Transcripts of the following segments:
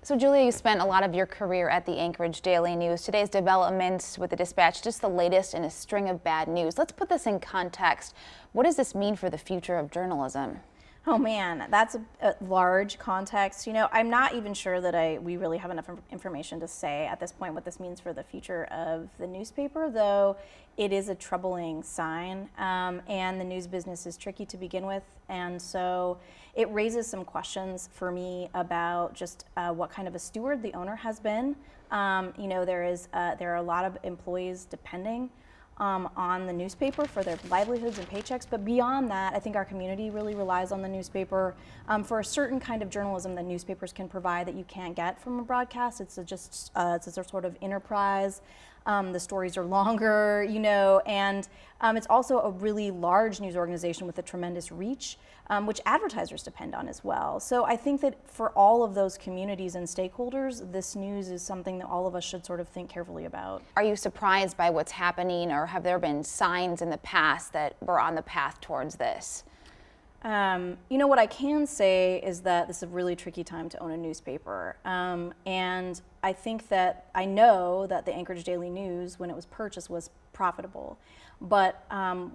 So Julia, you spent a lot of your career at the Anchorage Daily News. Today's developments with the Dispatch, just the latest in a string of bad news. Let's put this in context. What does this mean for the future of journalism? Oh man, that's a large context. You know, I'm not even sure that we really have enough information to say at this point what this means for the future of the newspaper, though it is a troubling sign. And the news business is tricky to begin with. And so it raises some questions for me about just what kind of a steward the owner has been. You know, there are a lot of employees depending on the newspaper for their livelihoods and paychecks, but beyond that, I think our community really relies on the newspaper for a certain kind of journalism that newspapers can provide that you can't get from a broadcast. It's a sort of enterprise. The stories are longer, you know, and it's also a really large news organization with a tremendous reach, which advertisers depend on as well. So I think that for all of those communities and stakeholders, this news is something that all of us should sort of think carefully about. Are you surprised by what's happening, or have there been signs in the past that we're on the path towards this? You know, what I can say is that this is a really tricky time to own a newspaper. And I think that I know that the Anchorage Daily News, when it was purchased, was profitable. But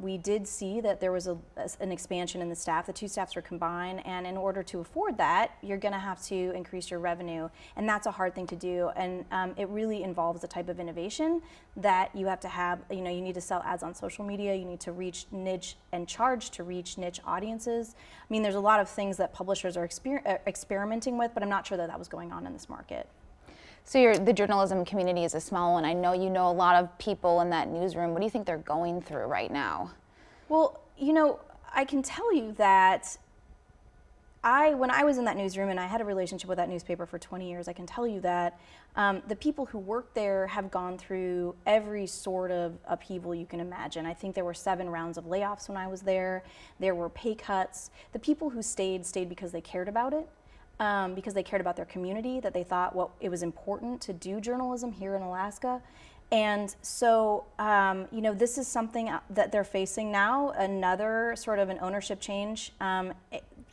we did see that there was an expansion in the staff. The two staffs were combined, and in order to afford that, you're going to have to increase your revenue, and that's a hard thing to do. And it really involves a type of innovation that you have to have. You know, you need to sell ads on social media. You need to reach niche and charge to reach niche audiences. I mean, there's a lot of things that publishers are experimenting with, but I'm not sure that was going on in this market. So the journalism community is a small one. I know you know a lot of people in that newsroom. What do you think they're going through right now? Well, you know, I can tell you that when I was in that newsroom and I had a relationship with that newspaper for 20 years, I can tell you that the people who work there have gone through every sort of upheaval you can imagine. I think there were 7 rounds of layoffs when I was there. There were pay cuts. The people who stayed because they cared about it. Because they cared about their community, that they thought it was important to do journalism here in Alaska. And so, you know, this is something that they're facing now, another sort of an ownership change,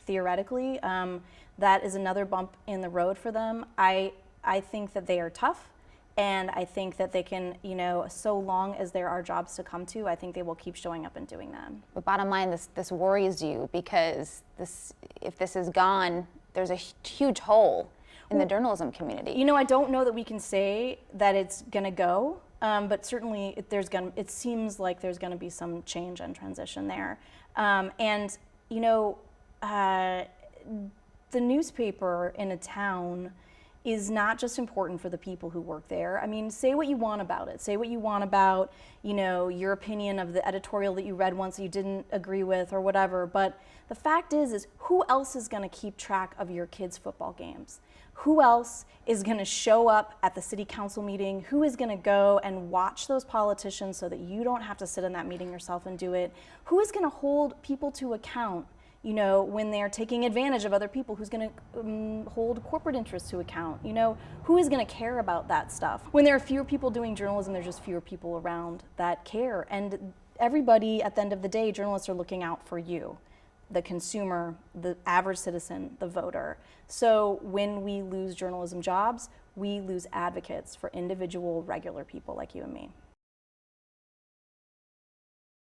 theoretically. That is another bump in the road for them. I think that they are tough, and I think that they can, you know, so long as there are jobs to come to, I think they will keep showing up and doing them. But bottom line, this worries you, because if this is gone, there's a huge hole in the journalism community. You know, I don't know that we can say that it's going to go, but certainly it seems like there's going to be some change and transition there. And, you know, the newspaper in a town is not just important for the people who work there. I mean, say what you want about it. Say what you want about, you know, your opinion of the editorial that you read once that you didn't agree with or whatever. But the fact is who else is going to keep track of your kids' football games? Who else is going to show up at the city council meeting? Who is going to go and watch those politicians so that you don't have to sit in that meeting yourself and do it? Who is going to hold people to account, you know, when they're taking advantage of other people? Who's going to hold corporate interests to account? You know, who is going to care about that stuff? When there are fewer people doing journalism, there's just fewer people around that care. And everybody, at the end of the day, journalists are looking out for you, the consumer, the average citizen, the voter. So when we lose journalism jobs, we lose advocates for individual, regular people like you and me.